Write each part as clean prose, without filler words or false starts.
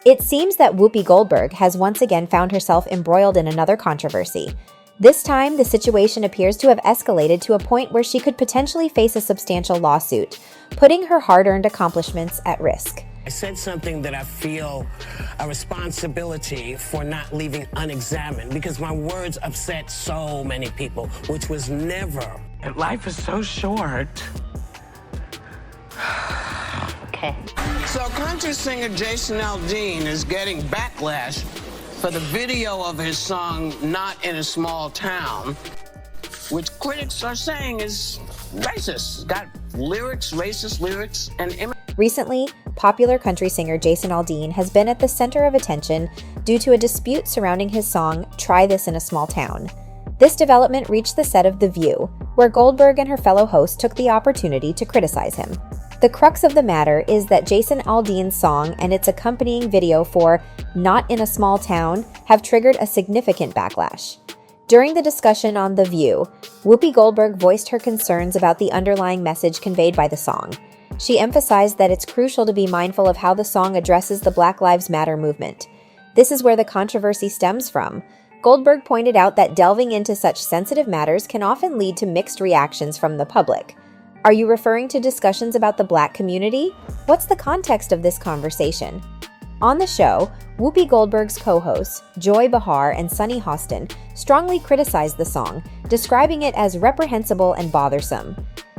It seems that Whoopi Goldberg has once again found herself embroiled in another controversy. This time, the situation appears to have escalated to a point where she could potentially face a substantial lawsuit, putting her hard-earned accomplishments at risk. I said something that I feel a responsibility for not leaving unexamined because my words upset so many people, which was never. And life is so short. Okay. So country singer Jason Aldean is getting backlash for the video of his song Not in a Small Town, which critics are saying is racist. It's got lyrics, racist lyrics, and Recently, popular country singer Jason Aldean has been at the center of attention due to a dispute surrounding his song Try This in a Small Town. This development reached the set of The View, where Goldberg and her fellow host took the opportunity to criticize him. The crux of the matter is that Jason Aldean's song and its accompanying video for Not in a Small Town have triggered a significant backlash. During the discussion on The View, Whoopi Goldberg voiced her concerns about the underlying message conveyed by the song. She emphasized that it's crucial to be mindful of how the song addresses the Black Lives Matter movement. This is where the controversy stems from. Goldberg pointed out that delving into such sensitive matters can often lead to mixed reactions from the public. Are you referring to discussions about the Black community? What's the context of this conversation? On the show, Whoopi Goldberg's co-hosts, Joy Behar and Sunny Hostin, strongly criticized the song, describing it as reprehensible and bothersome.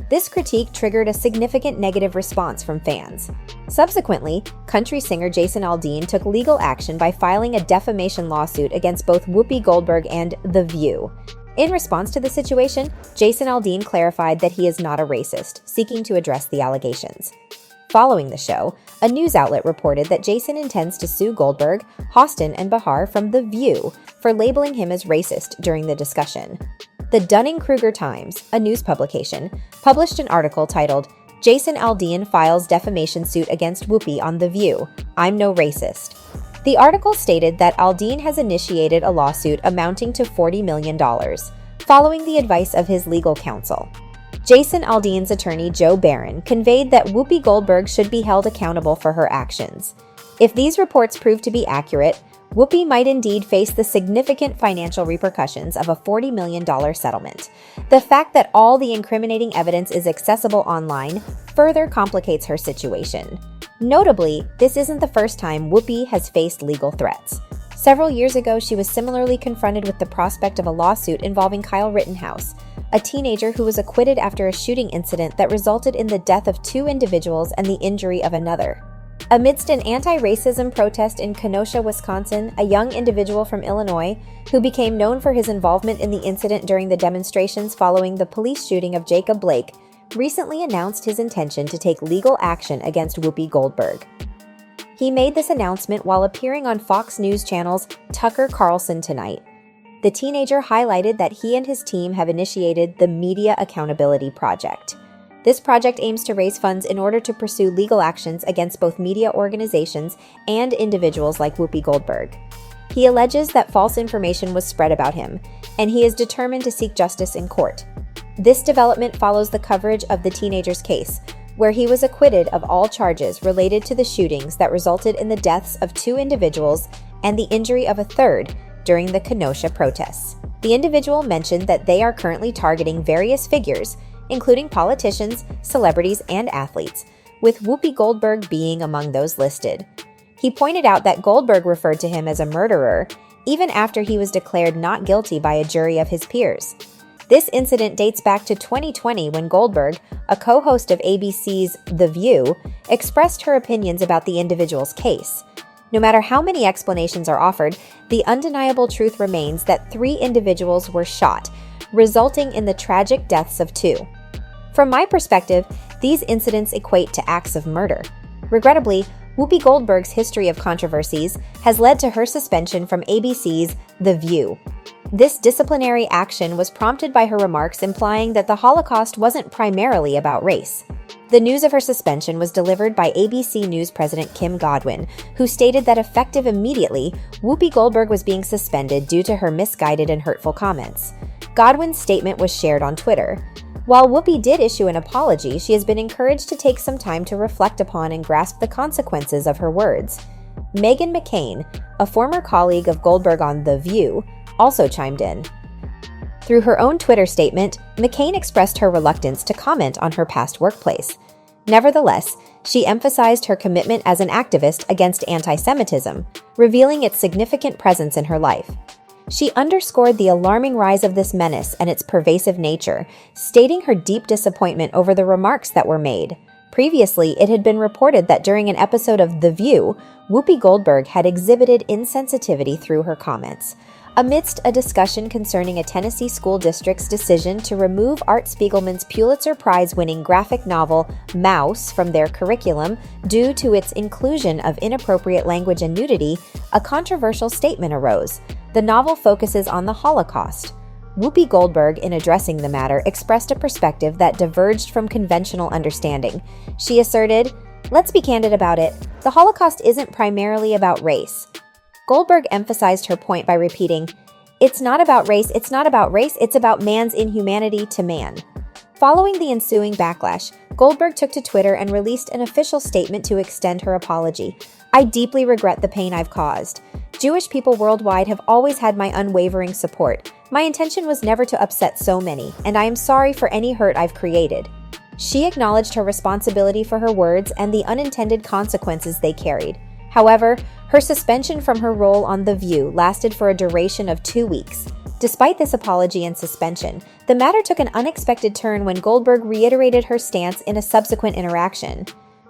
This critique triggered a significant negative response from fans. Subsequently, country singer Jason Aldean took legal action by filing a defamation lawsuit against both Whoopi Goldberg and The View. In response to the situation, Jason Aldean clarified that he is not a racist, seeking to address the allegations. Following the show, a news outlet reported that Jason intends to sue Goldberg, Hostin, and Behar from The View for labeling him as racist during the discussion. The Dunning-Kruger Times, a news publication, published an article titled, Jason Aldean Files Defamation Suit Against Whoopi on The View, I'm No Racist. The article stated that Aldean has initiated a lawsuit amounting to $40 million, following the advice of his legal counsel. Jason Aldean's attorney Joe Barron conveyed that Whoopi Goldberg should be held accountable for her actions. If these reports prove to be accurate, Whoopi might indeed face the significant financial repercussions of a $40 million settlement. The fact that all the incriminating evidence is accessible online further complicates her situation. Notably, this isn't the first time Whoopi has faced legal threats. Several years ago, she was similarly confronted with the prospect of a lawsuit involving Kyle Rittenhouse, a teenager who was acquitted after a shooting incident that resulted in the death of 2 individuals and the injury of another. Amidst an anti-racism protest in Kenosha, Wisconsin, a young individual from Illinois, who became known for his involvement in the incident during the demonstrations following the police shooting of Jacob Blake, recently announced his intention to take legal action against Whoopi Goldberg. He made this announcement while appearing on Fox News Channel's Tucker Carlson Tonight. The teenager highlighted that he and his team have initiated the Media Accountability Project. This project aims to raise funds in order to pursue legal actions against both media organizations and individuals like Whoopi Goldberg. He alleges that false information was spread about him, and he is determined to seek justice in court. This development follows the coverage of the teenager's case, where he was acquitted of all charges related to the shootings that resulted in the deaths of 2 individuals and the injury of a third during the Kenosha protests. The individual mentioned that they are currently targeting various figures, including politicians, celebrities, and athletes, with Whoopi Goldberg being among those listed. He pointed out that Goldberg referred to him as a murderer, even after he was declared not guilty by a jury of his peers. This incident dates back to 2020 when Goldberg, a co-host of ABC's The View, expressed her opinions about the individual's case. No matter how many explanations are offered, the undeniable truth remains that 3 individuals were shot, resulting in the tragic deaths of 2. From my perspective, these incidents equate to acts of murder. Regrettably, Whoopi Goldberg's history of controversies has led to her suspension from ABC's The View. This disciplinary action was prompted by her remarks implying that the Holocaust wasn't primarily about race. The news of her suspension was delivered by ABC News President Kim Godwin, who stated that effective immediately, Whoopi Goldberg was being suspended due to her misguided and hurtful comments. Godwin's statement was shared on Twitter. While Whoopi did issue an apology, she has been encouraged to take some time to reflect upon and grasp the consequences of her words. Meghan McCain, a former colleague of Goldberg on The View, also chimed in. Through her own Twitter statement, McCain expressed her reluctance to comment on her past workplace. Nevertheless, she emphasized her commitment as an activist against anti-Semitism, revealing its significant presence in her life. She underscored the alarming rise of this menace and its pervasive nature, stating her deep disappointment over the remarks that were made. Previously, it had been reported that during an episode of The View, Whoopi Goldberg had exhibited insensitivity through her comments. Amidst a discussion concerning a Tennessee school district's decision to remove Art Spiegelman's Pulitzer Prize-winning graphic novel Mouse from their curriculum due to its inclusion of inappropriate language and nudity, a controversial statement arose. The novel focuses on the Holocaust. Whoopi Goldberg, in addressing the matter, expressed a perspective that diverged from conventional understanding. She asserted, "Let's be candid about it. The Holocaust isn't primarily about race." Goldberg emphasized her point by repeating, "It's not about race, it's not about race, it's about man's inhumanity to man." Following the ensuing backlash, Goldberg took to Twitter and released an official statement to extend her apology. "I deeply regret the pain I've caused. Jewish people worldwide have always had my unwavering support. My intention was never to upset so many, and I am sorry for any hurt I've created." She acknowledged her responsibility for her words and the unintended consequences they carried. However, her suspension from her role on The View lasted for a duration of 2 weeks. Despite this apology and suspension, the matter took an unexpected turn when Goldberg reiterated her stance in a subsequent interaction.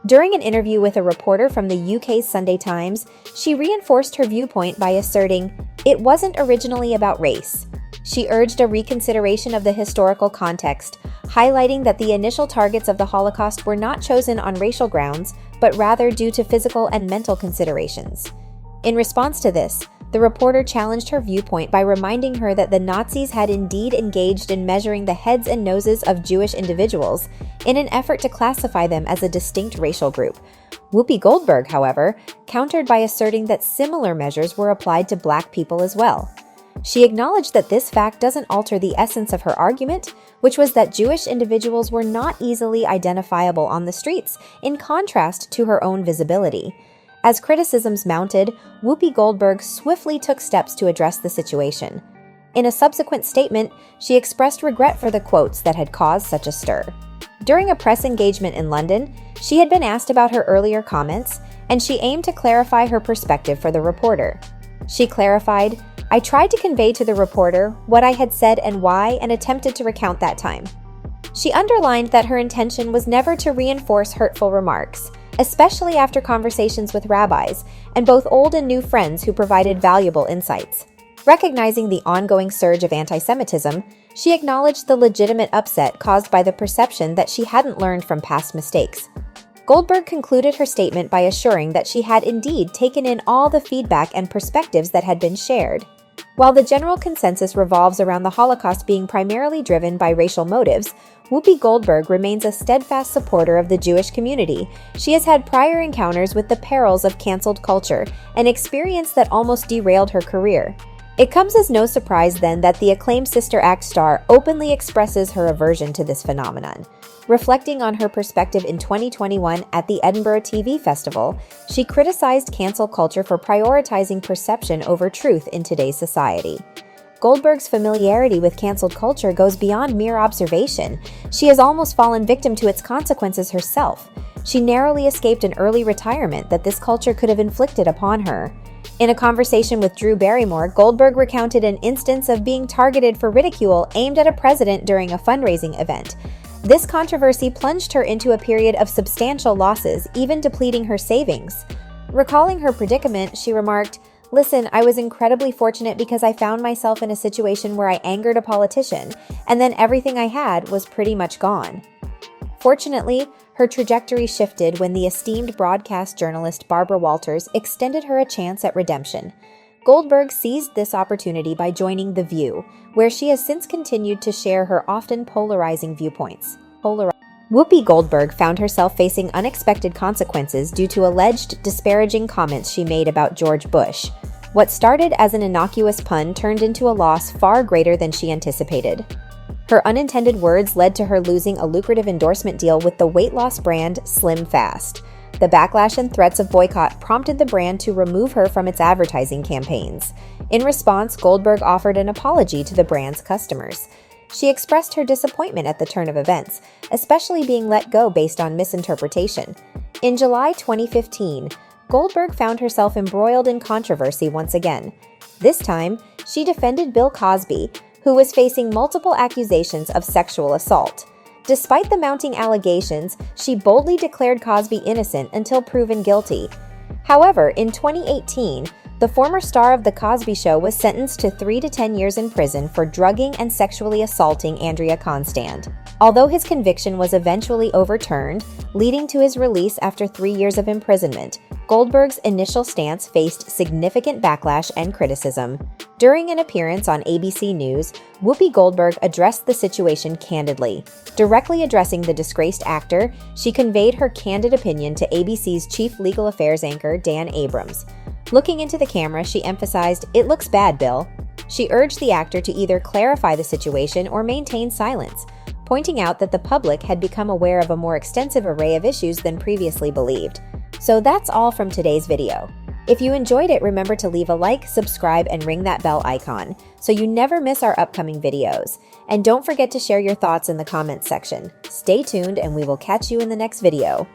During an interview with a reporter from the UK's Sunday Times, she reinforced her viewpoint by asserting, "It wasn't originally about race." She urged a reconsideration of the historical context, highlighting that the initial targets of the Holocaust were not chosen on racial grounds, but rather due to physical and mental considerations. In response to this, the reporter challenged her viewpoint by reminding her that the Nazis had indeed engaged in measuring the heads and noses of Jewish individuals in an effort to classify them as a distinct racial group. Whoopi Goldberg, however, countered by asserting that similar measures were applied to Black people as well. She acknowledged that this fact doesn't alter the essence of her argument, which was that Jewish individuals were not easily identifiable on the streets, in contrast to her own visibility. As criticisms mounted, Whoopi Goldberg swiftly took steps to address the situation. In a subsequent statement, she expressed regret for the quotes that had caused such a stir. During a press engagement in London, she had been asked about her earlier comments, and she aimed to clarify her perspective for the reporter. She clarified, "I tried to convey to the reporter what I had said and why, and attempted to recount that time." She underlined that her intention was never to reinforce hurtful remarks, especially after conversations with rabbis and both old and new friends who provided valuable insights. Recognizing the ongoing surge of anti-Semitism, she acknowledged the legitimate upset caused by the perception that she hadn't learned from past mistakes. Goldberg concluded her statement by assuring that she had indeed taken in all the feedback and perspectives that had been shared. While the general consensus revolves around the Holocaust being primarily driven by racial motives, Whoopi Goldberg remains a steadfast supporter of the Jewish community. She has had prior encounters with the perils of canceled culture, an experience that almost derailed her career. It comes as no surprise then that the acclaimed Sister Act star openly expresses her aversion to this phenomenon. Reflecting on her perspective in 2021 at the Edinburgh TV Festival, she criticized cancel culture for prioritizing perception over truth in today's society. Goldberg's familiarity with canceled culture goes beyond mere observation. She has almost fallen victim to its consequences herself. She narrowly escaped an early retirement that this culture could have inflicted upon her. In a conversation with Drew Barrymore, Goldberg recounted an instance of being targeted for ridicule aimed at a president during a fundraising event. This controversy plunged her into a period of substantial losses, even depleting her savings. Recalling her predicament, she remarked, "Listen, I was incredibly fortunate because I found myself in a situation where I angered a politician, and then everything I had was pretty much gone." Fortunately, her trajectory shifted when the esteemed broadcast journalist Barbara Walters extended her a chance at redemption. Goldberg seized this opportunity by joining The View, where she has since continued to share her often polarizing viewpoints. Whoopi Goldberg found herself facing unexpected consequences due to alleged disparaging comments she made about George Bush. What started as an innocuous pun turned into a loss far greater than she anticipated. Her unintended words led to her losing a lucrative endorsement deal with the weight loss brand Slim Fast. The backlash and threats of boycott prompted the brand to remove her from its advertising campaigns. In response, Goldberg offered an apology to the brand's customers. She expressed her disappointment at the turn of events, especially being let go based on misinterpretation. In July 2015, Goldberg found herself embroiled in controversy once again. This time, she defended Bill Cosby, who was facing multiple accusations of sexual assault. Despite the mounting allegations, she boldly declared Cosby innocent until proven guilty. However, in 2018, the former star of The Cosby Show was sentenced to 3 to 10 years in prison for drugging and sexually assaulting Andrea Constand. Although his conviction was eventually overturned, leading to his release after 3 years of imprisonment, Goldberg's initial stance faced significant backlash and criticism. During an appearance on ABC News, Whoopi Goldberg addressed the situation candidly. Directly addressing the disgraced actor, she conveyed her candid opinion to ABC's chief legal affairs anchor, Dan Abrams. Looking into the camera, she emphasized, "It looks bad, Bill." She urged the actor to either clarify the situation or maintain silence, pointing out that the public had become aware of a more extensive array of issues than previously believed. So that's all from today's video. If you enjoyed it, remember to leave a like, subscribe, and ring that bell icon so you never miss our upcoming videos. And don't forget to share your thoughts in the comments section. Stay tuned and we will catch you in the next video.